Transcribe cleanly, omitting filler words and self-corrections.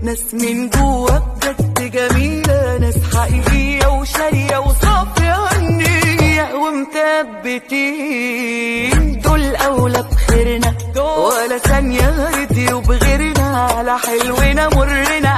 ناس من جوا بجد جميلة، ناس حقيقية وشارية وصافية النية ومثبتين، دول أولى بخيرنا ولا ثانية رضيوا بغيرنا، على حلونا مرنا